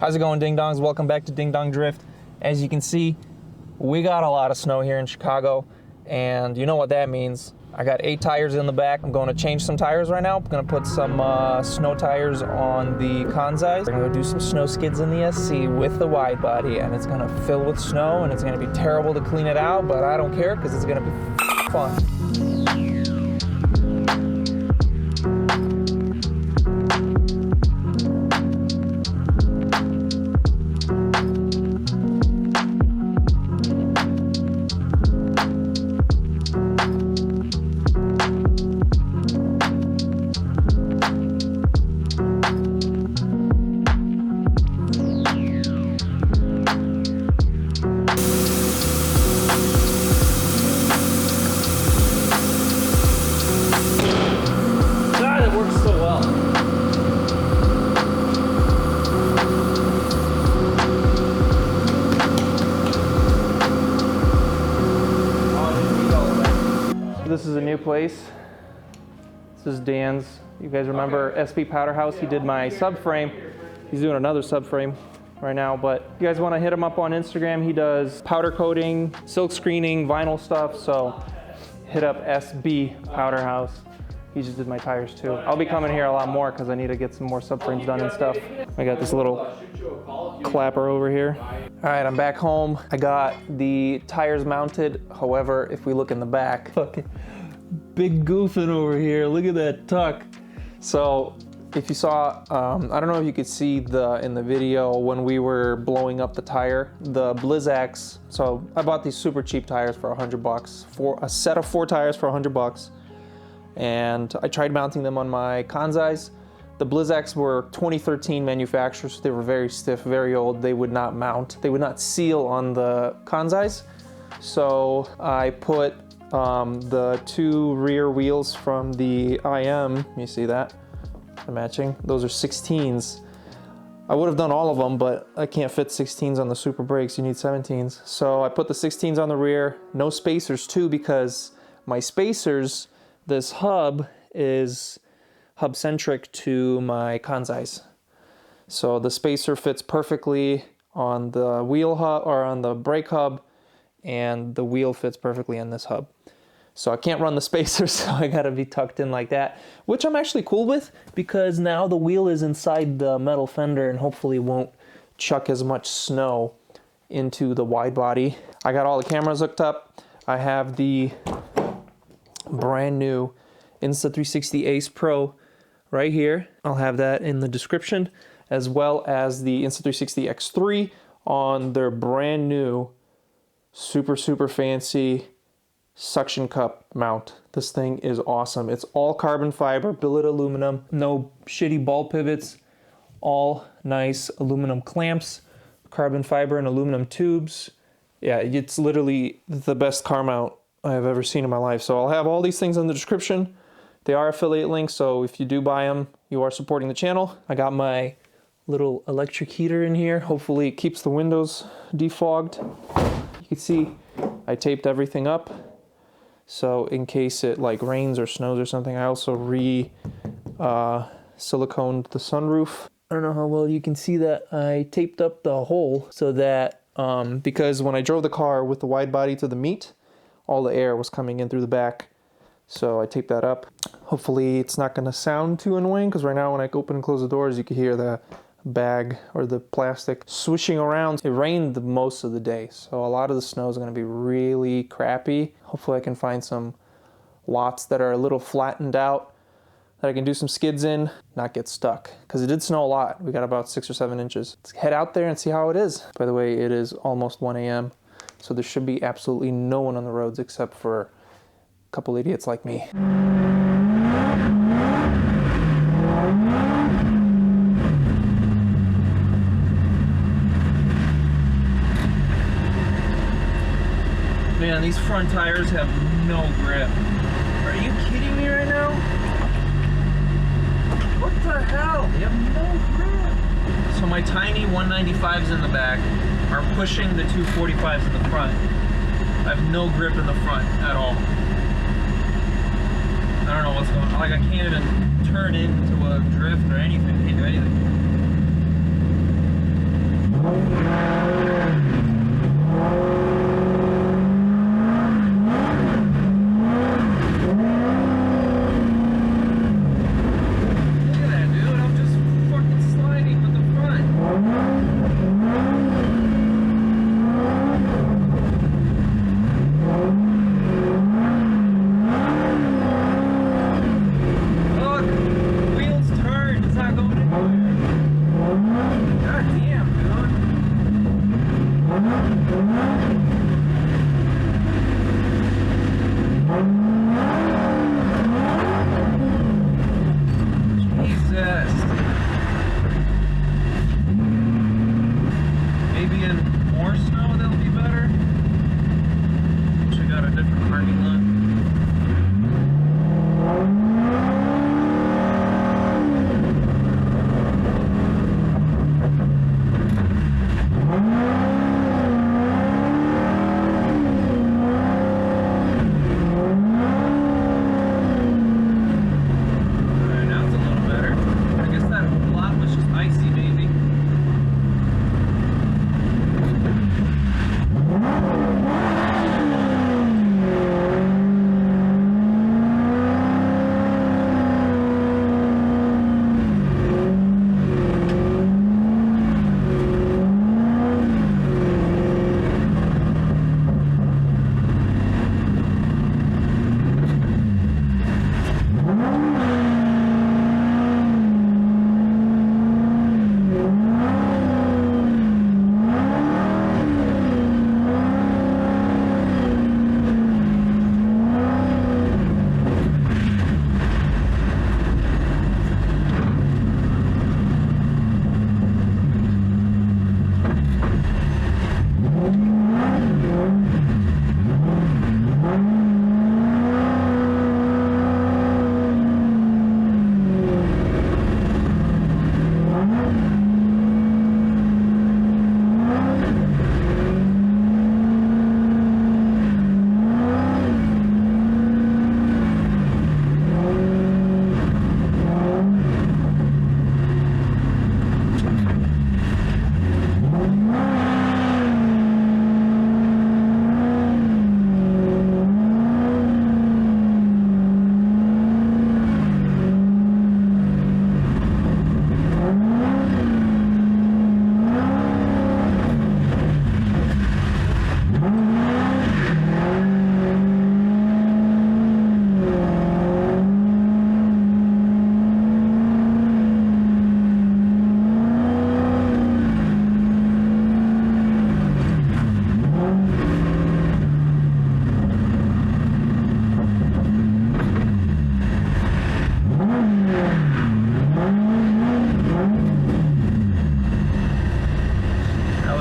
How's it going, Ding Dongs? Welcome back to Ding Dong Drift. As you can see, we got a lot of snow here in Chicago, and you know what that means. I got 8 tires in the back. I'm going to change some tires right now. I'm going to put some snow tires on the Kansais. We're going to go do some snow skids in the SC with the Widebody, and it's going to fill with snow, and it's going to be terrible to clean it out, but I don't care because it's going to be fun. This is a new place. This is Dan's. You guys remember Powderhouse? He did my subframe. He's doing another subframe right now, but if you guys want to hit him up on Instagram, he does powder coating, silk screening, vinyl stuff, so hit up SB Powderhouse. He just did my tires too. I'll be coming here a lot more because I need to get some more subframes done and stuff. I got this little clapper over here. All right, I'm back home. I got the tires mounted. However, if we look in the back, fucking big goofing over here. Look at that tuck. So if you saw, I don't know if you could see in the video when we were blowing up the tire, the Blizzaks. So I bought these super cheap tires for $100 for a set of 4 tires for $100. And I tried mounting them on my Kansais. The Blizzaks were 2013 manufacturers. So they were very stiff, very old. They would not mount. They would not seal on the Kansais. So I put the 2 rear wheels from the IM. You see that? They're matching. Those are 16s. I would have done all of them, but I can't fit 16s on the super brakes. You need 17s. So I put the 16s on the rear. No spacers too, because my spacers, this hub is hub-centric to my Kansais. So the spacer fits perfectly on the wheel hub or on the brake hub, and the wheel fits perfectly in this hub. So I can't run the spacers, so I gotta be tucked in like that, which I'm actually cool with because now the wheel is inside the metal fender and hopefully won't chuck as much snow into the Widebody. I got all the cameras hooked up. I have the brand new Insta360 Ace Pro right here. I'll have that in the description, as well as the Insta360 X3 on their brand new super fancy suction cup mount. This thing is awesome. It's all carbon fiber, billet aluminum, no shitty ball pivots, all nice aluminum clamps, carbon fiber and aluminum tubes. Yeah, it's literally the best car mount I have ever seen in my life. So I'll have all these things in the description. They are affiliate links, so if you do buy them, you are supporting the channel. I got my little electric heater in here. Hopefully it keeps the windows defogged. You can see I taped everything up. So in case it like rains or snows or something, I also siliconed the sunroof. I don't know how well you can see that. I taped up the hole so that, because when I drove the car with the Widebody to the meet, all the air was coming in through the back. So I taped that up. Hopefully it's not gonna sound too annoying, because right now when I open and close the doors, you can hear the bag or the plastic swishing around. It rained most of the day, so a lot of the snow is gonna be really crappy. Hopefully I can find some lots that are a little flattened out that I can do some skids in, not get stuck, because it did snow a lot. We got about 6 or 7 inches. Let's head out there and see how it is. By the way, it is almost 1 a.m. So there should be absolutely no one on the roads except for a couple idiots like me. Man, these front tires have no grip. Are you kidding me right now? What the hell? They have no grip. So my tiny 195s in the back are pushing the 245s in the front. I have no grip in the front at all. I don't know what's going on. Like, I can't even turn into a drift or anything. Can't do anything.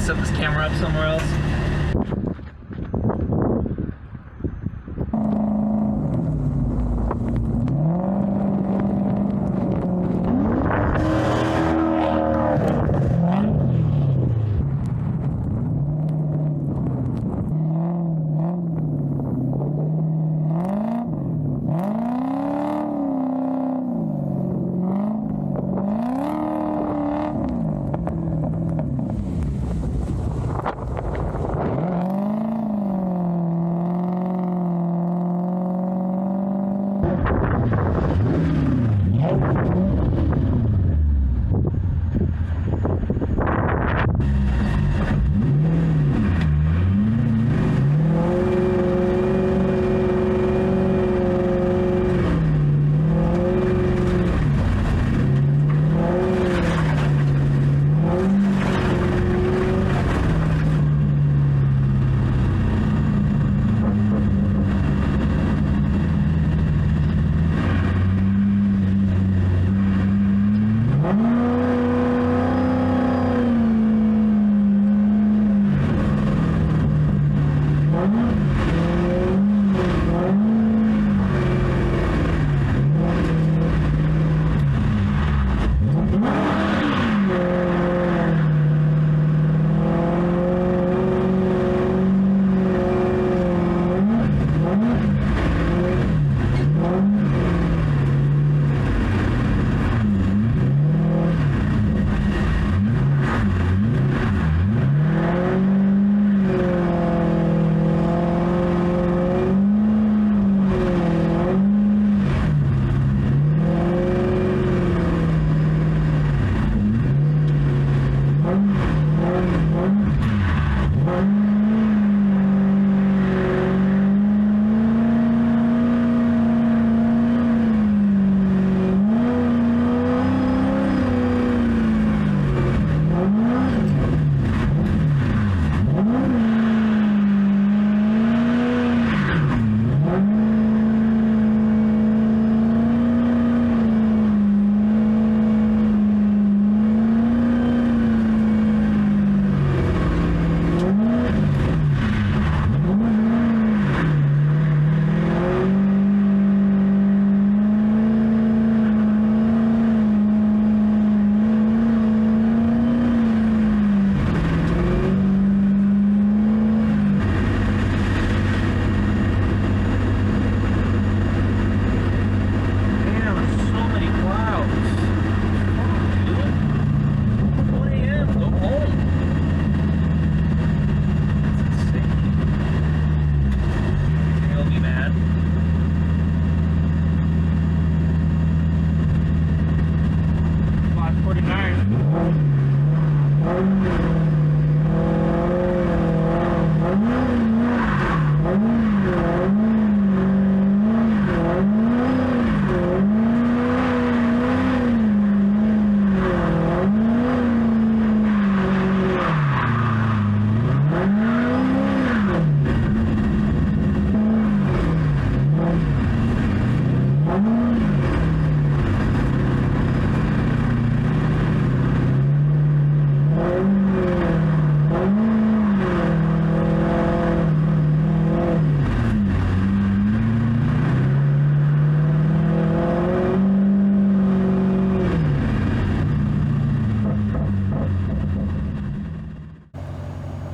Let's set this camera up somewhere else.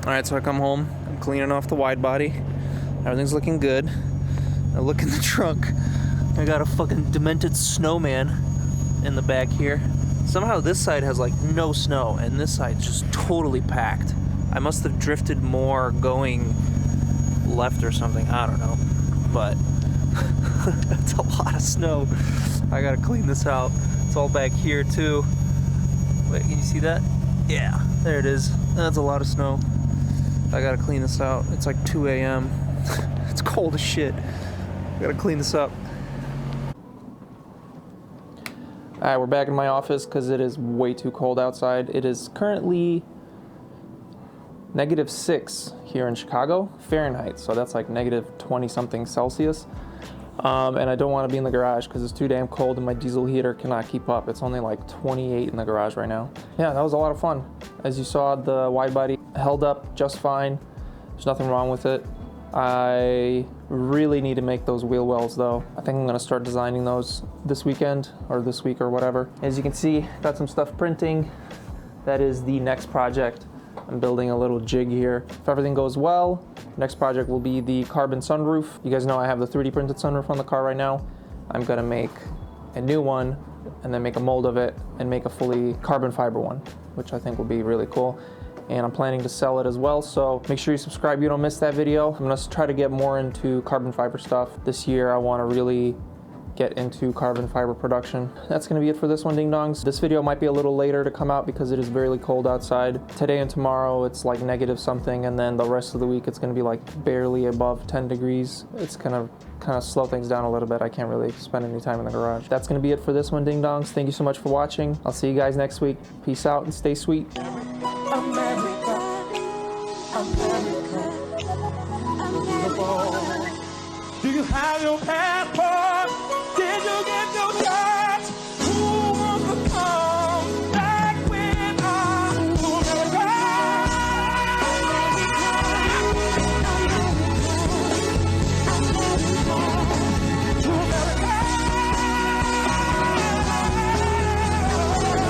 Alright, so I come home, I'm cleaning off the wide body. Everything's looking good. I look in the trunk. I got a fucking demented snowman in the back here. Somehow this side has like no snow and this side's just totally packed. I must have drifted more going left or something, I don't know. But that's a lot of snow. I gotta clean this out. It's all back here too. Wait, can you see that? Yeah, there it is. That's a lot of snow. I gotta clean this out. It's like 2 a.m. It's cold as shit. I gotta clean this up. Alright, we're back in my office because it is way too cold outside. It is currently -6 here in Chicago, Fahrenheit, so that's like -20 something Celsius. And I don't want to be in the garage because it's too damn cold and my diesel heater cannot keep up. It's only like 28 in the garage right now. Yeah, that was a lot of fun. As you saw, the Widebody held up just fine. There's nothing wrong with it. I really need to make those wheel wells though. I think I'm gonna start designing those this weekend or this week or whatever. As you can see, got some stuff printing. That is the next project. I'm building a little jig here. If everything goes well, next project will be the carbon sunroof. You guys know I have the 3D printed sunroof on the car right now. I'm gonna make a new one and then make a mold of it and make a fully carbon fiber one, which I think will be really cool. And I'm planning to sell it as well, so make sure you subscribe, you don't miss that video. I'm gonna try to get more into carbon fiber stuff. This year I wanna really get into carbon fiber production. That's gonna be it for this one, Ding Dongs. This video might be a little later to come out because it is very cold outside. Today and tomorrow it's like negative something, and then the rest of the week it's gonna be like barely above 10 degrees. It's gonna kind of slow things down a little bit. I can't really spend any time in the garage. That's gonna be it for this one, Ding Dongs. Thank you so much for watching. I'll see you guys next week. Peace out and stay sweet. America, America. Do you have your passport?